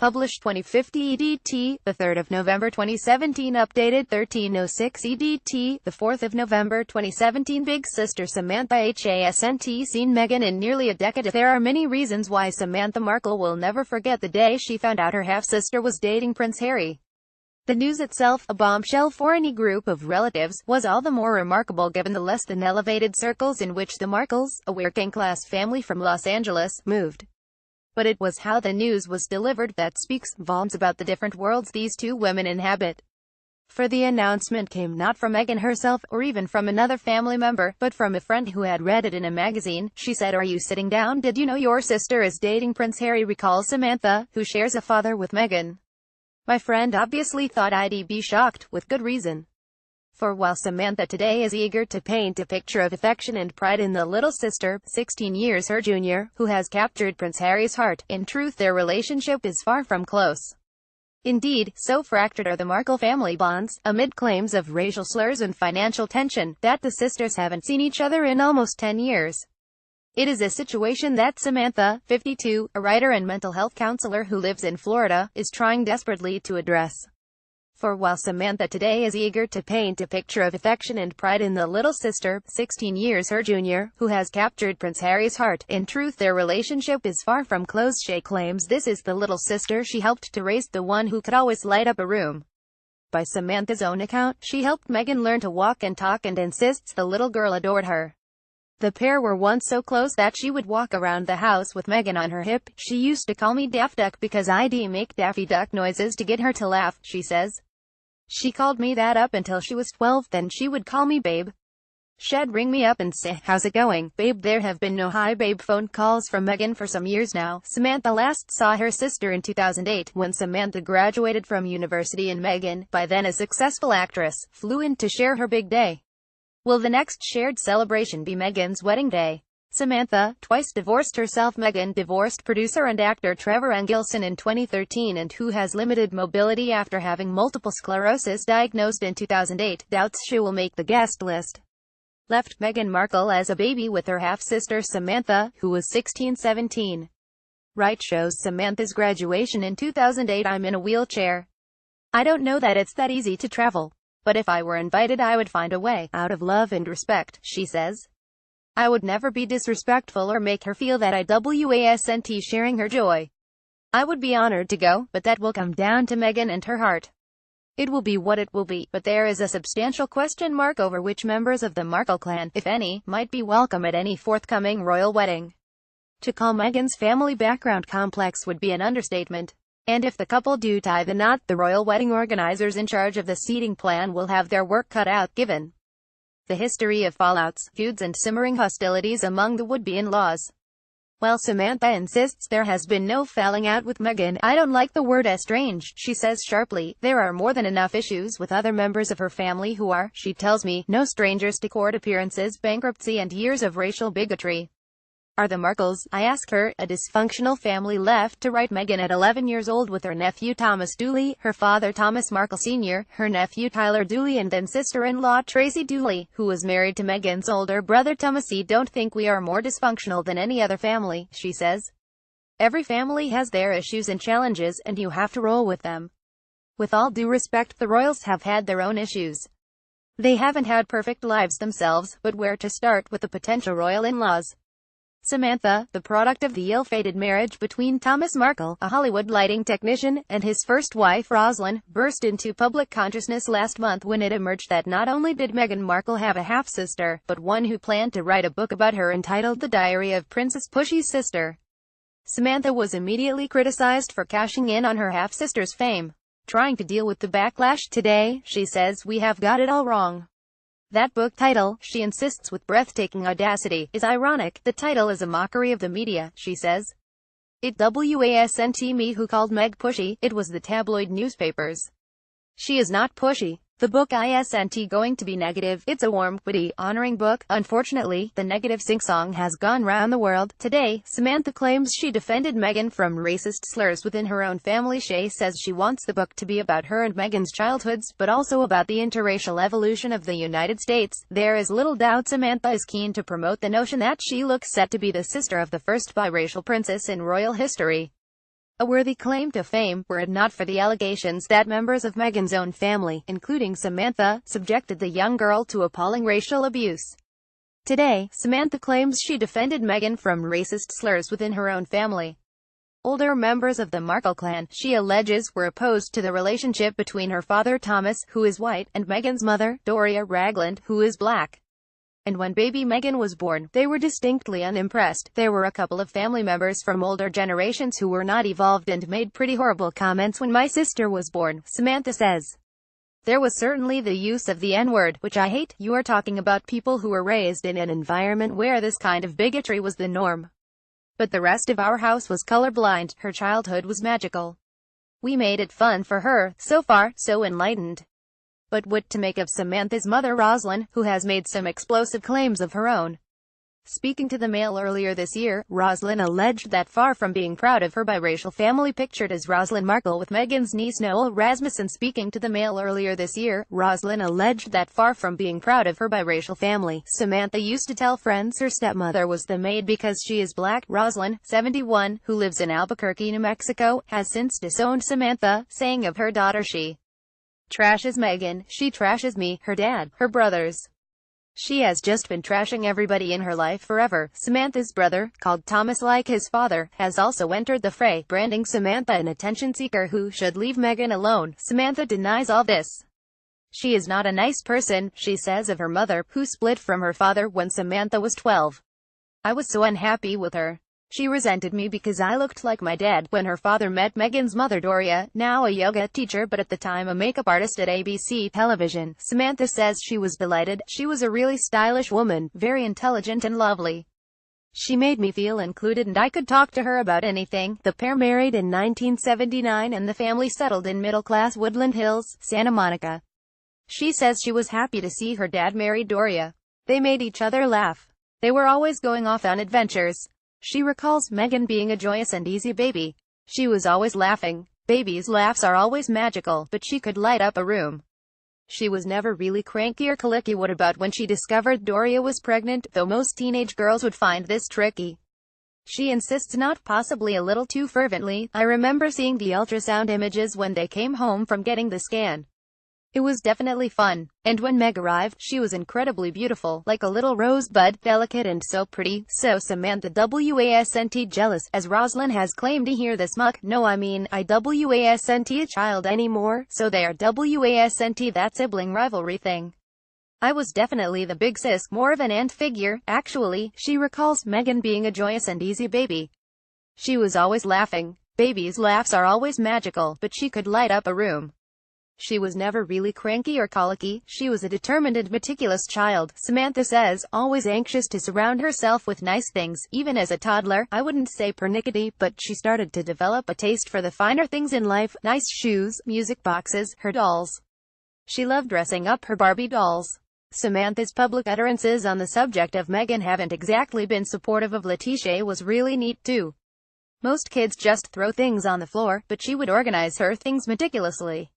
Published 2050 EDT, the 3rd of November 2017. Updated 1306 EDT, the 4th of November 2017. Big sister Samantha hasn't seen Meghan in nearly a decade. There are many reasons why Samantha Markle will never forget the day she found out her half-sister was dating Prince Harry. The news itself, a bombshell for any group of relatives, was all the more remarkable given the less than elevated circles in which the Markles, a working-class family from Los Angeles, moved. But it was how the news was delivered that speaks volumes about the different worlds these two women inhabit. For the announcement came not from Meghan herself, or even from another family member, but from a friend who had read it in a magazine. She said, "Are you sitting down? Did you know your sister is dating Prince Harry?" recalls Samantha, who shares a father with Meghan. "My friend obviously thought I'd be shocked, with good reason." For while Samantha today is eager to paint a picture of affection and pride in the little sister, 16 years her junior, who has captured Prince Harry's heart, in truth their relationship is far from close. Indeed, so fractured are the Markle family bonds, amid claims of racial slurs and financial tension, that the sisters haven't seen each other in almost 10 years. It is a situation that Samantha, 52, a writer and mental health counselor who lives in Florida, is trying desperately to address. For while Samantha today is eager to paint a picture of affection and pride in the little sister, 16 years her junior, who has captured Prince Harry's heart, in truth their relationship is far from close. She claims this is the little sister she helped to raise, the one who could always light up a room. By Samantha's own account, she helped Meghan learn to walk and talk and insists the little girl adored her. The pair were once so close that she would walk around the house with Meghan on her hip. "She used to call me Daffy Duck because I'd make Daffy Duck noises to get her to laugh," she says. "She called me that up until she was 12, then she would call me Babe. She'd ring me up and say, 'How's it going, Babe?' There have been no hi Babe phone calls from Meghan for some years now." Samantha last saw her sister in 2008, when Samantha graduated from university and Meghan, by then a successful actress, flew in to share her big day. Will the next shared celebration be Meghan's wedding day? Samantha, twice divorced herself. Meghan divorced producer and actor Trevor Engelson in 2013 and who has limited mobility after having multiple sclerosis diagnosed in 2008, doubts she will make the guest list. Left Meghan Markle as a baby with her half-sister Samantha, who was 16-17. Right shows Samantha's graduation in 2008. "I'm in a wheelchair. I don't know that it's that easy to travel. But if I were invited I would find a way, out of love and respect," she says. "I would never be disrespectful or make her feel that I wasn't sharing her joy. I would be honored to go, but that will come down to Meghan and her heart. It will be what it will be." But there is a substantial question mark over which members of the Markle clan, if any, might be welcome at any forthcoming royal wedding. To call Meghan's family background complex would be an understatement. And if the couple do tie the knot, the royal wedding organizers in charge of the seating plan will have their work cut out, given the history of fallouts, feuds and simmering hostilities among the would-be in-laws. While Samantha insists there has been no falling out with Meghan, "I don't like the word estranged," she says sharply. "There are more than enough issues with other members of her family who are, she tells me, no strangers to court appearances, bankruptcy and years of racial bigotry." Are the Markles, I ask her, a dysfunctional family left to right? Meghan at 11 years old with her nephew Thomas Dooley, her father Thomas Markle Sr., her nephew Tyler Dooley and then sister-in-law Tracy Dooley, who was married to Meghan's older brother Thomas. "Don't think we are more dysfunctional than any other family," she says. "Every family has their issues and challenges, and you have to roll with them. With all due respect, the royals have had their own issues. They haven't had perfect lives themselves, but where to start with the potential royal in-laws?" Samantha, the product of the ill-fated marriage between Thomas Markle, a Hollywood lighting technician, and his first wife Roslyn, burst into public consciousness last month when it emerged that not only did Meghan Markle have a half-sister, but one who planned to write a book about her entitled The Diary of Princess Pushy's Sister. Samantha was immediately criticized for cashing in on her half-sister's fame. "Trying to deal with the backlash today," she says, "we have got it all wrong. That book title," she insists with breathtaking audacity, "is ironic. The title is a mockery of the media," she says. "It wasn't me who called Meg pushy, it was the tabloid newspapers. She is not pushy. The book isn't going to be negative. It's a warm, witty, honoring book. Unfortunately, the negative sing-song has gone round the world." Today, Samantha claims she defended Meghan from racist slurs within her own family. She says she wants the book to be about her and Meghan's childhoods, but also about the interracial evolution of the United States. There is little doubt Samantha is keen to promote the notion that she looks set to be the sister of the first biracial princess in royal history. a worthy claim to fame, were it not for the allegations that members of Meghan's own family, including Samantha, subjected the young girl to appalling racial abuse. Today, Samantha claims she defended Meghan from racist slurs within her own family. Older members of the Markle clan, she alleges, were opposed to the relationship between her father Thomas, who is white, and Meghan's mother, Doria Ragland, who is black. And when baby Meghan was born, they were distinctly unimpressed. There were a couple of family members from older generations who were not evolved and made pretty horrible comments when my sister was born, Samantha says. There was certainly the use of the N-word, which I hate. You are talking about people who were raised in an environment where this kind of bigotry was the norm. But the rest of our house was colorblind. Her childhood was magical. We made it fun for her. So far, so enlightened. But what to make of Samantha's mother Roslyn, who has made some explosive claims of her own? Speaking to the Mail earlier this year, Roslyn alleged that far from being proud of her biracial family pictured as Roslyn Markle with Meghan's niece Noel Rasmussen. Speaking to the Mail earlier this year, Roslyn alleged that far from being proud of her biracial family, Samantha used to tell friends her stepmother was the maid because she is black. Roslyn, 71, who lives in Albuquerque, New Mexico, has since disowned Samantha, saying of her daughter she trashes Meghan, she trashes me, her dad, her brothers. She has just been trashing everybody in her life forever. Samantha's brother, called Thomas like his father, has also entered the fray, branding Samantha an attention seeker who should leave Meghan alone. Samantha denies all this. She is not a nice person, she says of her mother, who split from her father when Samantha was 12. I was so unhappy with her. She resented me because I looked like my dad. When her father met Meghan's mother Doria, now a yoga teacher but at the time a makeup artist at ABC television, Samantha says she was delighted. She was a really stylish woman, very intelligent and lovely. She made me feel included and I could talk to her about anything. The pair married in 1979 and the family settled in middle-class Woodland Hills, Santa Monica. She says she was happy to see her dad marry Doria. They made each other laugh. They were always going off on adventures. She recalls Meghan being a joyous and easy baby. She was always laughing. Babies' laughs are always magical, but she could light up a room. She was never really cranky or colicky. What about when she discovered Doria was pregnant? Though most teenage girls would find this tricky. She insists, not possibly a little too fervently. I remember seeing the ultrasound images when they came home from getting the scan. It was definitely fun. And when Meg arrived, she was incredibly beautiful, like a little rosebud, delicate and so pretty. So Samantha wasn't jealous, as Roslyn has claimed to hear this muck. No, I mean, I wasn't a child anymore, so they are wasn't that sibling rivalry thing. I was definitely the big sis, more of an aunt figure. Actually, she recalls Meghan being a joyous and easy baby. She was always laughing. Babies' laughs are always magical, but she could light up a room. She was never really cranky or colicky. She was a determined and meticulous child, Samantha says, always anxious to surround herself with nice things. Even as a toddler, I wouldn't say pernickety, but she started to develop a taste for the finer things in life: nice shoes, music boxes, her dolls. She loved dressing up her Barbie dolls. Samantha's public utterances on the subject of Meghan haven't exactly been supportive of Letitia. Was really neat too. Most kids just throw things on the floor, but she would organize her things meticulously.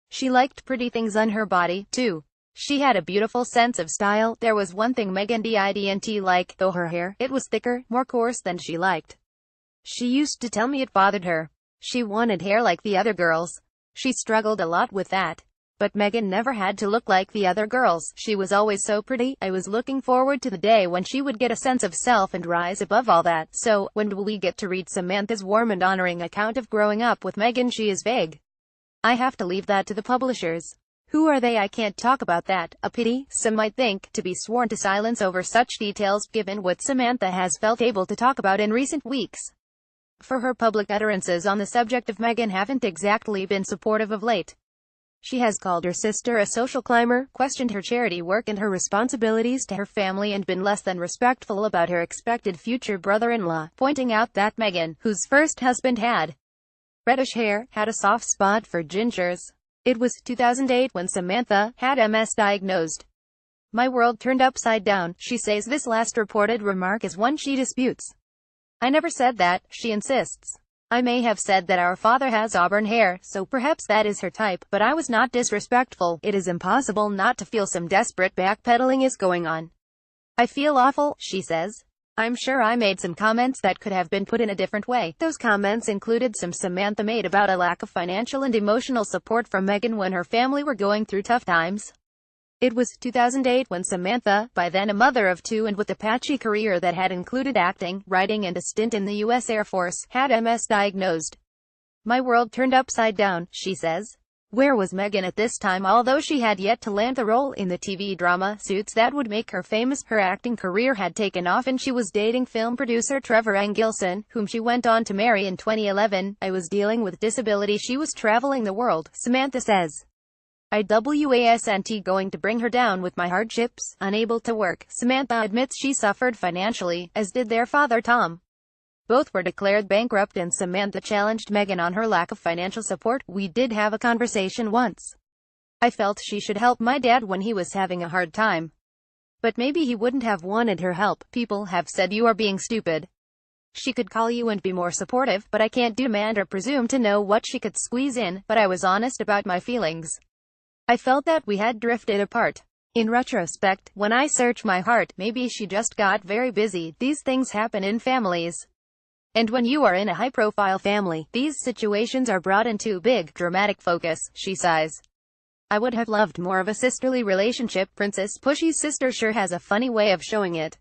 She liked pretty things on her body, too. She had a beautiful sense of style. There was one thing Meghan didn't like, though: her hair. It was thicker, more coarse than she liked. She used to tell me it bothered her. She wanted hair like the other girls. She struggled a lot with that. But Meghan never had to look like the other girls. She was always so pretty. I was looking forward to the day when she would get a sense of self and rise above all that. So, when will we get to read Samantha's warm and honoring account of growing up with Meghan? She is vague. I have to leave that to the publishers. Who are they? I can't talk about that. A pity, some might think, to be sworn to silence over such details, given what Samantha has felt able to talk about in recent weeks. For her public utterances on the subject of Meghan haven't exactly been supportive of late. She has called her sister a social climber, questioned her charity work and her responsibilities to her family, and been less than respectful about her expected future brother-in-law, pointing out that Meghan, whose first husband had reddish hair, had a soft spot for gingers. It was 2008 when Samantha had MS diagnosed. My world turned upside down, she says. This last reported remark is one she disputes. I never said that, she insists. I may have said that our father has auburn hair, so perhaps that is her type, but I was not disrespectful. It is impossible not to feel some desperate backpedaling is going on. I feel awful, she says. I'm sure I made some comments that could have been put in a different way. Those comments included some Samantha made about a lack of financial and emotional support from Meghan when her family were going through tough times. It was 2008 when Samantha, by then a mother of two and with a patchy career that had included acting, writing and a stint in the U.S. Air Force, had MS diagnosed. My world turned upside down, she says. Where was Meghan at this time? Although she had yet to land the role in the TV drama Suits that would make her famous, her acting career had taken off and she was dating film producer Trevor Engelson, whom she went on to marry in 2011. I was dealing with disability. She was traveling the world, Samantha says. I wasn't going to bring her down with my hardships. Unable to work, Samantha admits she suffered financially, as did their father Tom. Both were declared bankrupt and Samantha challenged Meghan on her lack of financial support. We did have a conversation once. I felt she should help my dad when he was having a hard time. But maybe he wouldn't have wanted her help. People have said you are being stupid. She could call you and be more supportive, but I can't demand or presume to know what she could squeeze in. But I was honest about my feelings. I felt that we had drifted apart. In retrospect, when I search my heart, maybe she just got very busy. These things happen in families. And when you are in a high-profile family, these situations are brought into big, dramatic focus, she sighs. I would have loved more of a sisterly relationship. Princess Pushy's sister sure has a funny way of showing it.